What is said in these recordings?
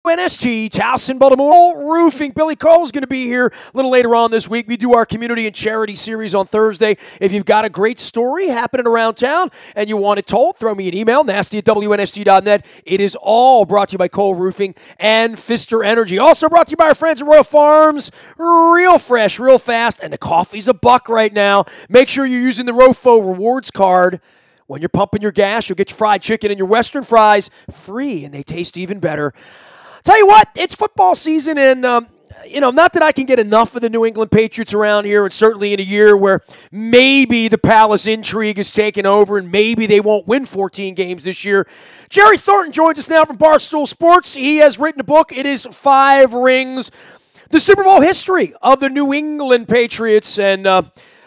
WNST, Towson, Baltimore Roofing. Billy Cole's going to be here a little later on this week. We do our community and charity series on Thursday. If you've got a great story happening around town and you want it told, throw me an email, nasty@WNST.net. It is all brought to you by Cole Roofing and Pfister Energy. Also brought to you by our friends at Royal Farms. Real fresh, real fast, and the coffee's $1 right now. Make sure you're using the ROFO Rewards card. When you're pumping your gas, you'll get your fried chicken and your Western fries free, and they taste even better. Tell you what, it's football season, and, not that I can get enough of the New England Patriots around here, and certainly in a year where maybe the Palace intrigue is taken over and maybe they won't win 14 games this year. Jerry Thornton joins us now from Barstool Sports. He has written a book. It is 5 Rings, the Super Bowl history of the New England Patriots, and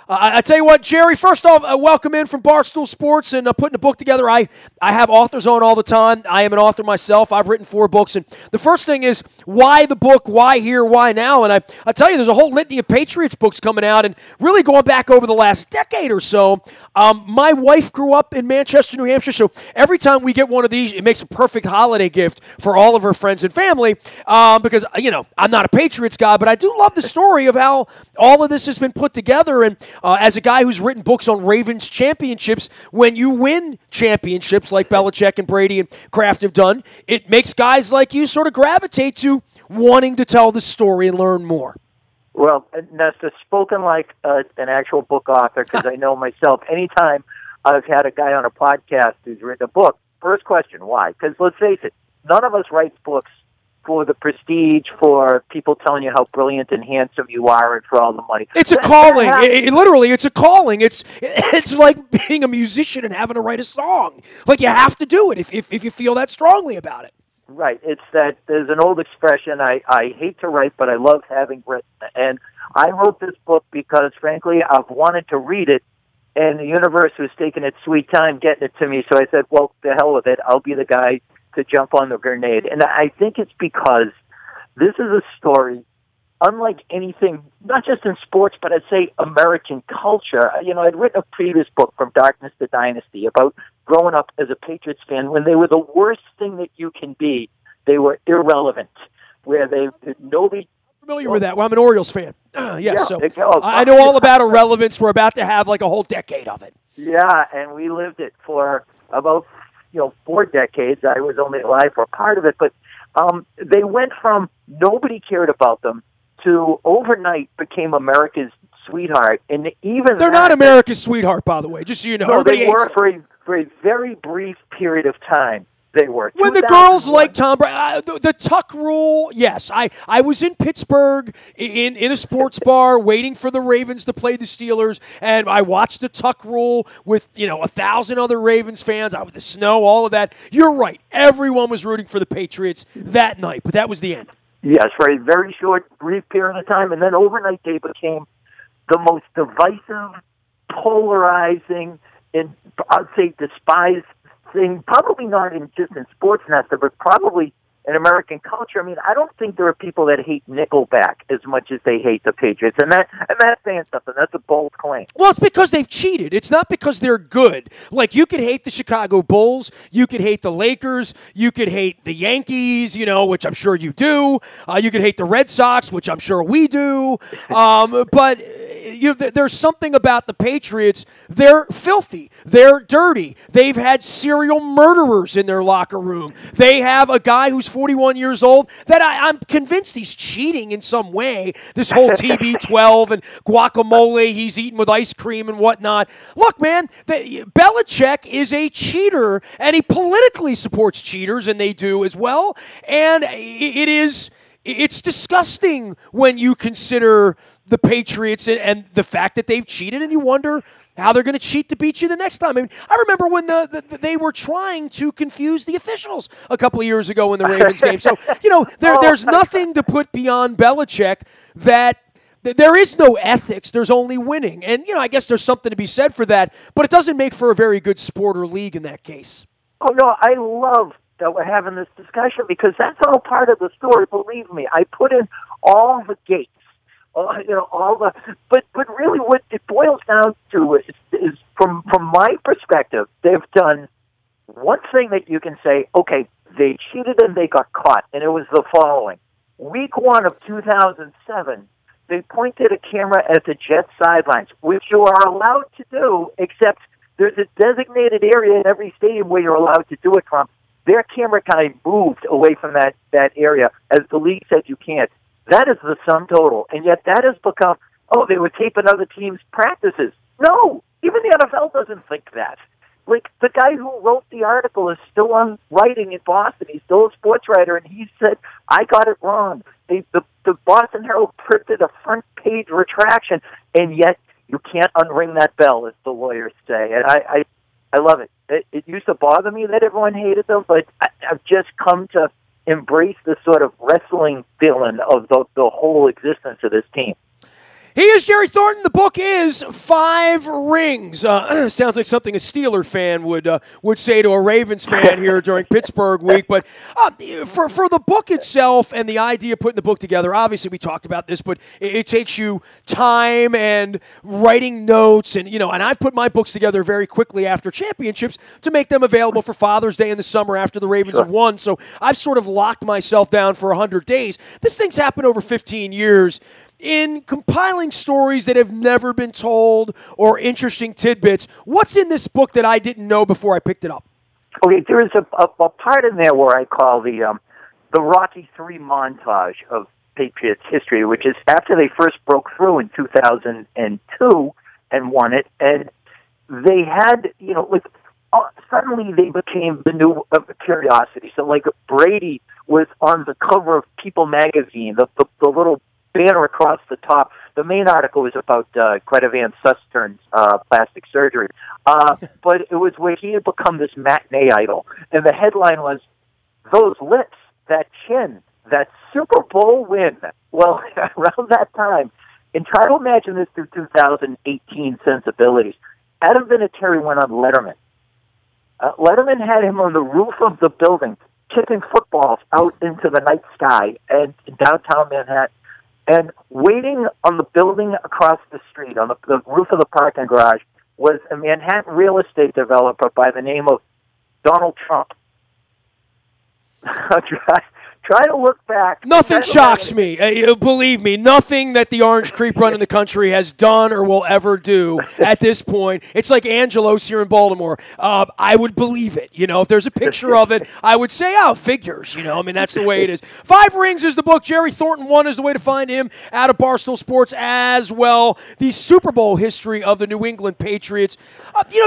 I tell you what, Jerry, first off, welcome in from Barstool Sports and putting a book together. I have authors on all the time. I am an author myself. I've written 4 books. And the first thing is, why the book? Why here? Why now? And I tell you, there's a whole litany of Patriots books coming out, and really going back over the last decade or so. My wife grew up in Manchester, New Hampshire, so every time we get one of these, it makes a perfect holiday gift for all of her friends and family because, I'm not a Patriots guy, but I do love the story of how all of this has been put together. And as a guy who's written books on Ravens championships, when you win championships like Belichick and Brady and Kraft have done, it makes guys like you sort of gravitate to wanting to tell the story and learn more. Well, Nestor, spoken like an actual book author, because I know myself, anytime I've had a guy on a podcast who's written a book, first question, why? Because let's face it, none of us writes books for the prestige, for people telling you how brilliant and handsome you are, and for all the money. It's a calling. Literally, it's a calling. It's like being a musician and having to write a song. Like, you have to do it if you feel that strongly about it. Right. It's that there's an old expression, I hate to write, but I love having written. And I wrote this book because, frankly, I've wanted to read it, and the universe was taking its sweet time getting it to me. So I said, well, the hell with it. I'll be the guy to jump on the grenade. And I think it's because this is a story unlike anything, not just in sports, but I'd say American culture. I'd written a previous book, From Darkness to Dynasty, about growing up as a Patriots fan when they were the worst thing that you can be. They were irrelevant, where nobody... Familiar with that. Well, I'm an Orioles fan. Yes, yeah, so I know all about irrelevance. We're about to have like a whole decade of it. Yeah, and we lived it for about 4 decades. I was only alive for part of it, but they went from nobody cared about them to overnight became America's sweetheart. And even they're not America's sweetheart, by the way, just so you know. No, they were for a very brief period of time. They were. When the girls like Tom Brady, the Tuck rule, yes. I was in Pittsburgh in a sports bar waiting for the Ravens to play the Steelers, and I watched the Tuck rule with 1,000 other Ravens fans. With the snow, all of that. You're right. Everyone was rooting for the Patriots that night, but that was the end. Yes, for a very short, brief period of time, and then overnight they became the most divisive, polarizing, and I'd say despised thing, probably not just in sports, Nestor, but probably in American culture. I mean, I don't think there are people that hate Nickelback as much as they hate the Patriots, and that's saying something. That's a bold claim. Well, it's because they've cheated. It's not because they're good. Like, you could hate the Chicago Bulls, you could hate the Lakers, you could hate the Yankees, which I'm sure you do. You could hate the Red Sox, which I'm sure we do. But there's something about the Patriots. They're filthy. They're dirty. They've had serial murderers in their locker room. They have a guy who's 41 years old that I'm convinced he's cheating in some way. This whole TB12 and guacamole he's eating with ice cream and whatnot. Look, man, Belichick is a cheater, and he politically supports cheaters, and they do as well. And it's disgusting when you consider the Patriots and the fact that they've cheated, and you wonder how they're going to cheat to beat you the next time. I mean, I remember when they were trying to confuse the officials a couple of years ago in the Ravens game. So, there's nothing to put beyond Belichick that there is no ethics. There's only winning. And, I guess there's something to be said for that, but it doesn't make for a very good sport or league in that case. Oh, no, I love that we're having this discussion because that's all part of the story. Believe me, I put in all the gates. But really, what it boils down to is from my perspective, they've done one thing that you can say, okay, they cheated and they got caught, and it was the following. Week 1 of 2007, they pointed a camera at the Jets sidelines, which you are allowed to do, except there's a designated area in every stadium where you're allowed to do it from. Their camera kind of moved away from that area, as the league said you can't. That is the sum total, and yet that has become, oh, they were taping other teams' practices. No, even the NFL doesn't think that. Like, the guy who wrote the article is still on writing in Boston. He's still a sports writer, and he said, I got it wrong. The Boston Herald printed a front-page retraction, and yet you can't unring that bell, as the lawyers say. And I love it. It used to bother me that everyone hated them, but I've just come to embrace the sort of wrestling feeling of the whole existence of this team. He is Jerry Thornton. The book is 5 Rings. Sounds like something a Steeler fan would say to a Ravens fan here during Pittsburgh week. But for the book itself and the idea of putting the book together, obviously we talked about this, but it takes you time and writing notes. And, and I've put my books together very quickly after championships to make them available for Father's Day in the summer after the Ravens have won. So I've sort of locked myself down for 100 days. This thing's happened over 15 years. In compiling stories that have never been told or interesting tidbits, what's in this book that I didn't know before I picked it up? Okay, there is a part in there where I call the Rocky III montage of Patriots history, which is after they first broke through in 2002 and won it, and they had, suddenly they became the new curiosity. So, like, Brady was on the cover of People magazine, the little banner across the top. The main article was about Greta Van Sustern's plastic surgery. But it was where he had become this matinee idol. And the headline was, those lips, that chin, that Super Bowl win. Well, around that time, and try to imagine this through 2018 sensibilities, Adam Vinatieri went on Letterman. Letterman had him on the roof of the building, kicking footballs out into the night sky and in downtown Manhattan. And waiting on the building across the street, on the roof of the parking garage, was a Manhattan real estate developer by the name of Donald Trump. Try to look back. Nothing shocks me. Believe me, nothing that the Orange Creep Run in the country has done or will ever do at this point. It's like Angelos here in Baltimore. I would believe it. If there's a picture of it, I would say, figures. That's the way it is. 5 Rings is the book. Jerry Thornton 1 is the way to find him out of Barstool Sports as well. The Super Bowl history of the New England Patriots.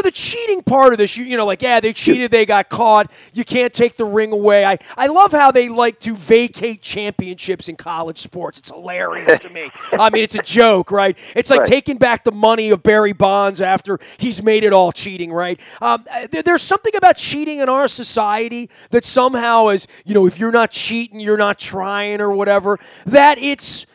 The cheating part of this, they cheated, they got caught. You can't take the ring away. I love how they like to vacate championships in college sports. It's hilarious to me. It's a joke, right? It's like taking back the money of Barry Bonds after he's made it all cheating, right? There's something about cheating in our society that somehow is, if you're not cheating, you're not trying or whatever, that it's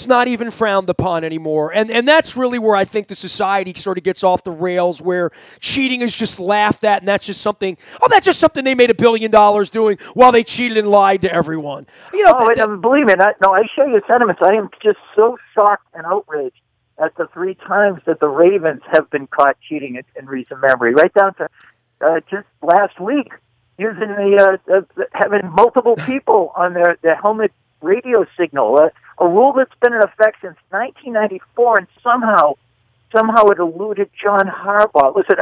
not even frowned upon anymore. And that's really where I think the society sort of gets off the rails, where cheating is just laughed at, and that's just something they made $1 billion doing while they cheated and lied to everyone. Believe me, I share your sentiments. I am just so shocked and outraged at the 3 times that the Ravens have been caught cheating in recent memory, right down to just last week, using having multiple people on their helmet radio signal, a rule that's been in effect since 1994, and somehow it eluded John Harbaugh. Listen,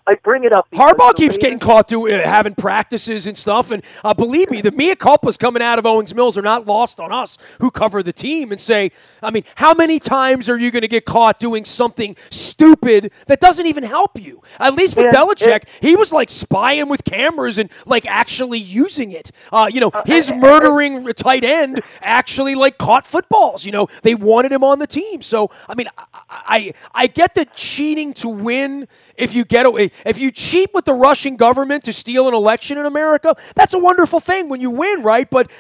I bring it up. Harbaugh keeps getting caught having practices and stuff, and believe me, the mea culpas coming out of Owings Mills are not lost on us who cover the team and say, how many times are you going to get caught doing something stupid that doesn't even help you? At least with Belichick, he was like spying with cameras and like actually using it. His murdering tight end actually like caught footballs. They wanted him on the team. So, I get the cheating to win. If you cheat with the Russian government to steal an election in America, that's a wonderful thing when you win, right? But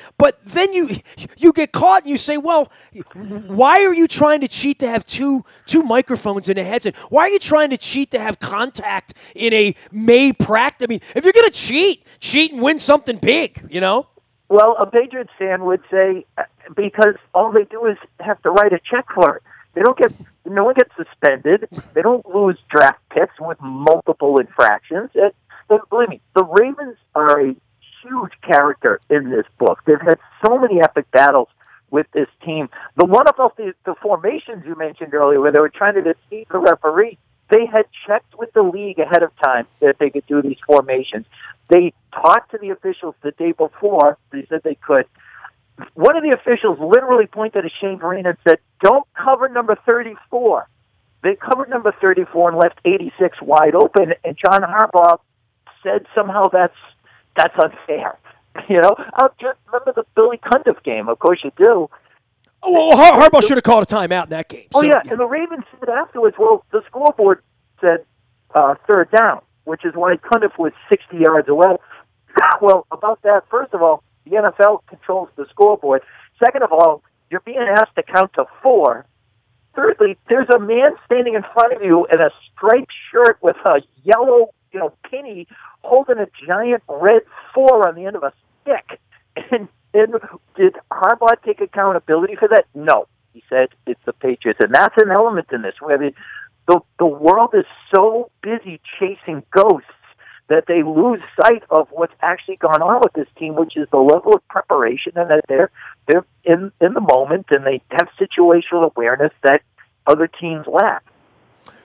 then you get caught and you say, well, why are you trying to cheat to have two microphones in a headset? Why are you trying to cheat to have contact in a May practice? If you're going to cheat and win something big, Well, a Patriots fan would say because all they do is have to write a check for it. No one gets suspended. They don't lose draft picks with multiple infractions. And believe me, the Ravens are a huge character in this book. They've had so many epic battles with this team. The one about the formations you mentioned earlier, where they were trying to deceive the referee, they had checked with the league ahead of time that they could do these formations. They talked to the officials the day before. They said they could. One of the officials literally pointed at Shane Vereen and said, "Don't cover number 34." They covered number 34 and left 86 wide open, and John Harbaugh said somehow that's unfair. You know, I'll just remember the Billy Cundiff game. Of course you do. Oh, well, Harbaugh should have called a timeout in that game. Oh, yeah, and the Ravens said afterwards, well, the scoreboard said third down, which is why Cundiff was 60 yards away. Well, about that, first of all, the NFL controls the scoreboard. Second of all, you're being asked to count to 4. Thirdly, there's a man standing in front of you in a striped shirt with a yellow, penny holding a giant red 4 on the end of a stick. And did Harbaugh take accountability for that? No. He said it's the Patriots. And that's an element in this, where the world is so busy chasing ghosts that they lose sight of what's actually gone on with this team, which is the level of preparation, and that they're in the moment, and they have situational awareness that other teams lack.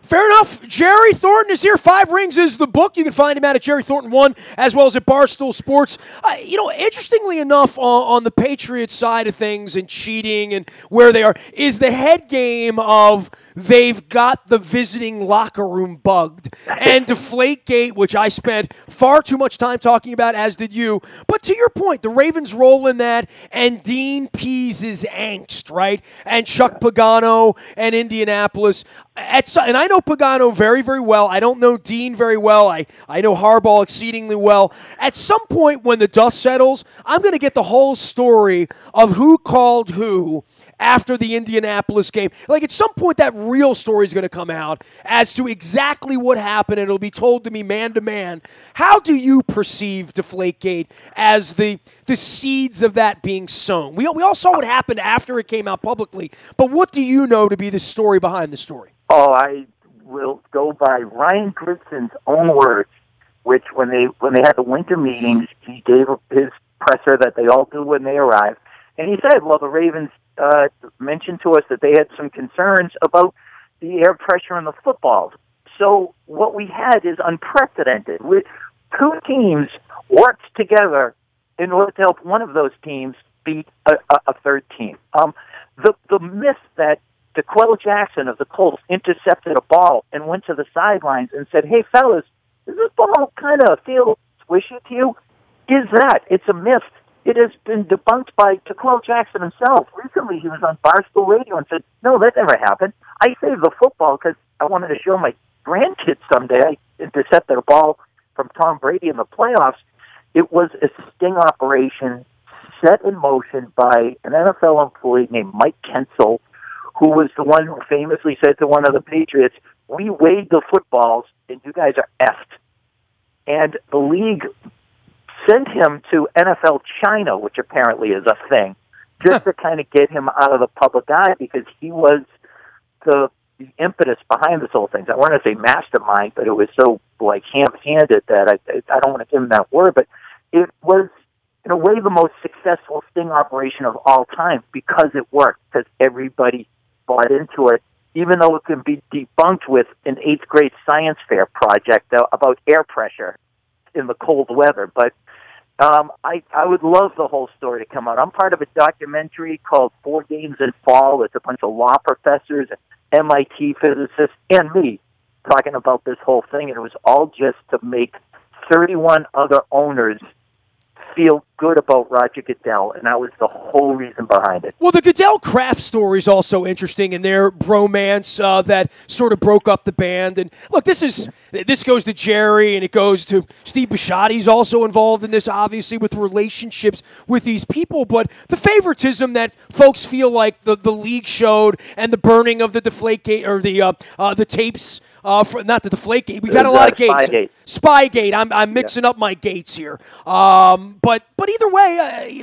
Fair enough. Jerry Thornton is here. 5 Rings is the book. You can find him out at Jerry Thornton 1, as well as at Barstool Sports. Interestingly enough, on the Patriots side of things and cheating and where they are, is the head game of they've got the visiting locker room bugged. And Deflategate, which I spent far too much time talking about, as did you. But to your point, the Ravens roll in that, and Dean Pease' angst, right? And Chuck Pagano and Indianapolis. And I know Pagano very, very well. I don't know Dean very well. I know Harbaugh exceedingly well. At some point when the dust settles, I'm going to get the whole story of who called who after the Indianapolis game. Like, at some point, that real story is going to come out as to exactly what happened, and it'll be told to me man to man. How do you perceive Deflategate as the seeds of that being sown? We all saw what happened after it came out publicly, but what do you know to be the story behind the story? Oh, I will go by Ryan Grigson's own words, which when they had the winter meetings, he gave his presser that they all do when they arrive. And he said, well, the Ravens mentioned to us that they had some concerns about the air pressure on the footballs. So what we had is unprecedented. With 2 teams worked together in order to help one of those teams beat a third team. The myth that DeQuell Jackson of the Colts intercepted a ball and went to the sidelines and said, hey, fellas, does this ball kind of feel squishy to you? Is that? It's a myth. It has been debunked by DeQuell Jackson himself. Recently, he was on Barstool Radio and said, no, that never happened. I saved the football because I wanted to show my grandkids someday I intercepted a ball from Tom Brady in the playoffs. It was a sting operation set in motion by an NFL employee named Mike Kensel, who was the one who famously said to one of the Patriots, we weighed the footballs and you guys are effed. And the league sent him to NFL China, which apparently is a thing, just to kind of get him out of the public eye, because he was the impetus behind this whole thing. I want to say mastermind, but it was so ham-handed that I don't want to give him that word, but it was in a way the most successful sting operation of all time because it worked, because everybody bought into it, even though it can be debunked with an 8th grade science fair project about air pressure in the cold weather. But I would love the whole story to come out. I'm part of a documentary called 4 Games in Fall. It's a bunch of law professors and MIT physicists and me talking about this whole thing, and it was all just to make 31 other owners feel good about Roger Goodell, and that was the whole reason behind it. Well, the Goodell-Kraft story is also interesting in their bromance that sort of broke up the band. And look, this goes to Jerry, and it goes to Steve Bisciotti's also involved in this, obviously, with relationships with these people. But the favoritism that folks feel like the league showed, and the burning of the Deflategate or the tapes. Not the Deflategate. We've had a lot of gates. Spygate. I'm mixing up my gates here. But either way,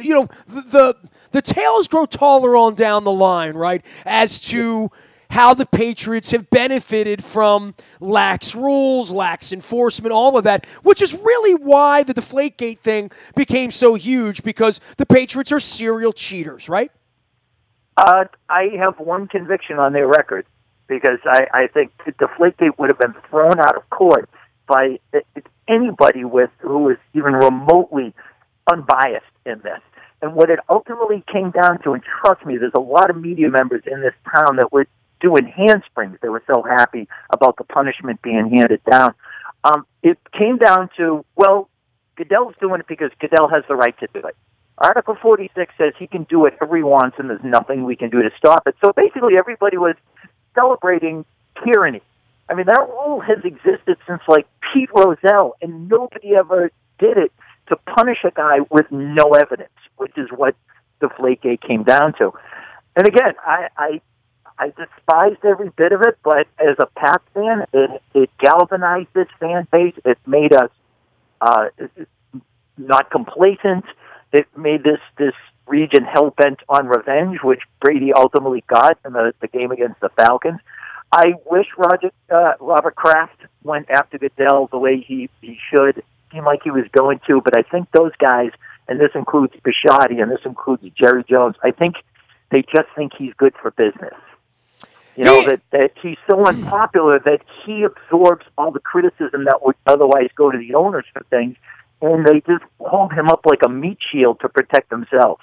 the tales grow taller on down the line, right? As to how the Patriots have benefited from lax rules, lax enforcement, all of that, which is really why the Deflategate thing became so huge, because the Patriots are serial cheaters, right? I have one conviction on their record, because I think Deflategate would have been thrown out of court by anybody who was even remotely unbiased in this. And what it ultimately came down to, and trust me, there's a lot of media members in this town that were doing handsprings. They were so happy about the punishment being handed down. It came down to, well, Goodell's doing it because Goodell has the right to do it. Article 46 says he can do whatever he wants, and there's nothing we can do to stop it. So basically everybody was celebrating tyranny. I mean, that rule has existed since, like, Pete Rozelle, and nobody ever did it to punish a guy with no evidence, which is what Deflategate came down to. And again, I despised every bit of it, but as a Pats fan, it galvanized this fan base. It made us not complacent. It made this region hell-bent on revenge, which Brady ultimately got in the game against the Falcons. I wish Robert Kraft went after Goodell the way he should. Seemed like he was going to, but I think those guys, and this includes Bisciotti, and this includes Jerry Jones, I think they just think he's good for business. You know, that he's so unpopular that he absorbs all the criticism that would otherwise go to the owners for things, and they just hold him up like a meat shield to protect themselves.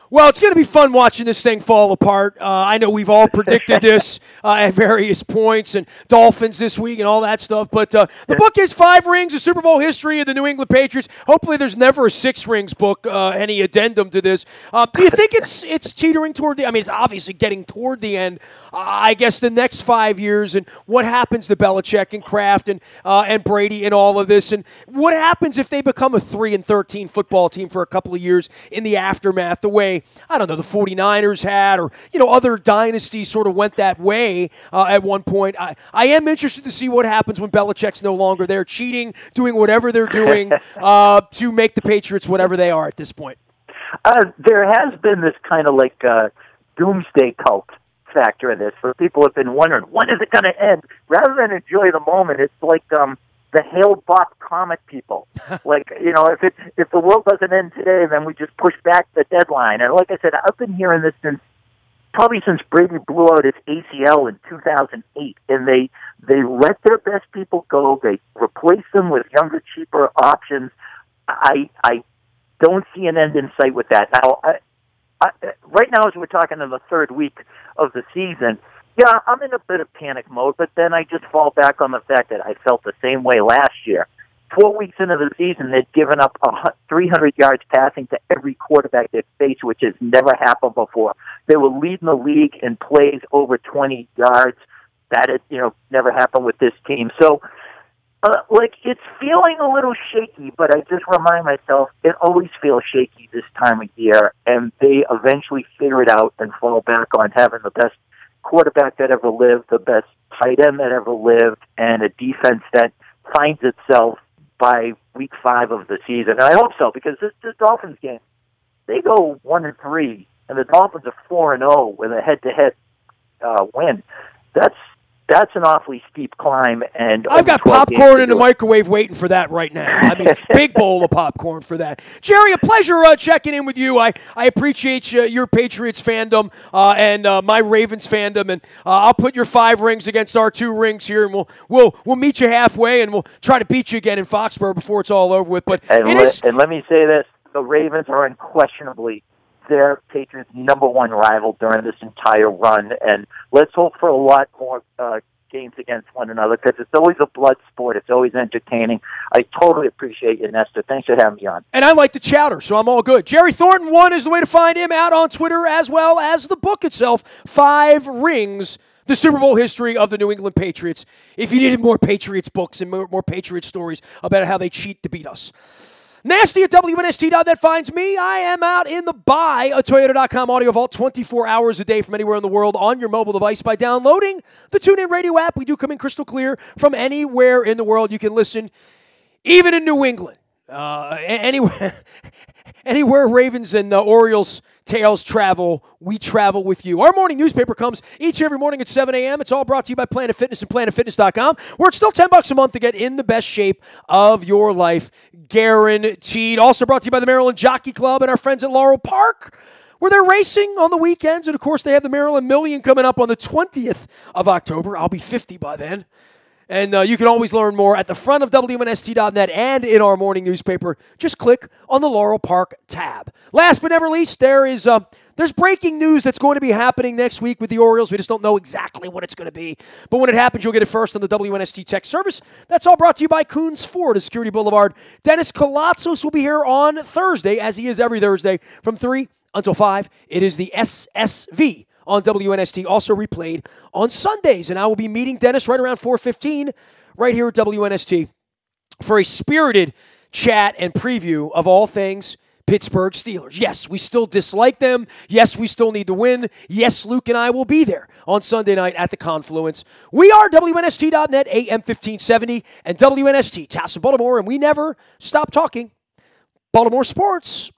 Well, it's going to be fun watching this thing fall apart. I know we've all predicted this at various points, and Dolphins this week and all that stuff. But the book is 5 Rings, a Super Bowl history of the New England Patriots. Hopefully there's never a 6 Rings book, any addendum to this. Do you think it's teetering toward the – I mean, it's obviously getting toward the end. I guess the next 5 years, and what happens to Belichick and Kraft and Brady and all of this, and what happens if they become a 3-13 football team for a couple of years in the aftermath, the way – I don't know, the 49ers had, or, you know, other dynasties sort of went that way at one point. I am interested to see what happens when Belichick's no longer there, cheating, doing whatever they're doing to make the Patriots whatever they are at this point. There has been this kind of like doomsday cult factor in this, where people have been wondering, when is it going to end? Rather than enjoy the moment, it's like the Hale-Bopp comic people. Like, you know, if the world doesn't end today, then we just push back the deadline. And like I said, I've been hearing this since Brady blew out his ACL in 2008, and they let their best people go. They replaced them with younger, cheaper options. I don't see an end in sight with that. Now, right now, as we're talking in the third week of the season, yeah, I'm in a bit of panic mode, but then I just fall back on the fact that I felt the same way last year. 4 weeks into the season, they'd given up 300 yards passing to every quarterback they faced, which has never happened before. They were leading the league in plays over 20 yards. That had, never happened with this team. So, it's feeling a little shaky, but I just remind myself it always feels shaky this time of year, and they eventually figure it out and fall back on having the best quarterback that ever lived, the best tight end that ever lived, and a defense that finds itself by week 5 of the season. And I hope so, because this Dolphins game, they go 1-3, and the Dolphins are 4-0 with a head-to-head win. That's an awfully steep climb. And I've got popcorn in the microwave waiting for that right now. I mean, big bowl of popcorn for that. Jerry, a pleasure checking in with you. I appreciate your Patriots fandom and my Ravens fandom, and I'll put your 5 rings against our 2 rings here, and we'll meet you halfway, and we'll try to beat you again in Foxborough before it's all over with. But and let me say this: the Ravens are unquestionably their Patriots' number 1 rival during this entire run, and let's hope for a lot more games against one another, because it's always a blood sport. It's always entertaining. I totally appreciate you, Nestor. Thanks for having me on. And I like to chowder, so I'm all good. Jerry Thornton 1 is the way to find him, out on Twitter, as well as the book itself, 5 Rings, the Super Bowl history of the New England Patriots. If you needed more Patriots books and more Patriots stories about how they cheat to beat us. Nasty at WNST.net finds me. I am out in the buyatoyota.com audio vault 24 hours a day from anywhere in the world on your mobile device by downloading the TuneIn Radio app. We do come in crystal clear from anywhere in the world. You can listen even in New England. Anywhere. Anywhere Ravens and Orioles tails travel, we travel with you. Our morning newspaper comes each and every morning at 7 a.m. It's all brought to you by Planet Fitness and PlanetFitness.com, where it's still $10 a month to get in the best shape of your life, guaranteed. Also brought to you by the Maryland Jockey Club and our friends at Laurel Park, where they're racing on the weekends. And, of course, they have the Maryland Million coming up on the 20th of October. I'll be 50 by then. And you can always learn more at the front of WNST.net and in our morning newspaper. Just click on the Laurel Park tab. Last but never least, there's breaking news that's going to be happening next week with the Orioles. We just don't know exactly what it's going to be. But when it happens, you'll get it first on the WNST Tech Service. That's all brought to you by Coons Ford of Security Boulevard. Dennis Kalatzos will be here on Thursday, as he is every Thursday, from 3 until 5. It is the SSV on WNST, also replayed on Sundays. And I will be meeting Dennis right around 4:15 right here at WNST for a spirited chat and preview of all things Pittsburgh Steelers. Yes, we still dislike them. Yes, we still need to win. Yes, Luke and I will be there on Sunday night at the Confluence. We are WNST.net, AM 1570, and WNST, Tassel, Baltimore, and we never stop talking Baltimore sports.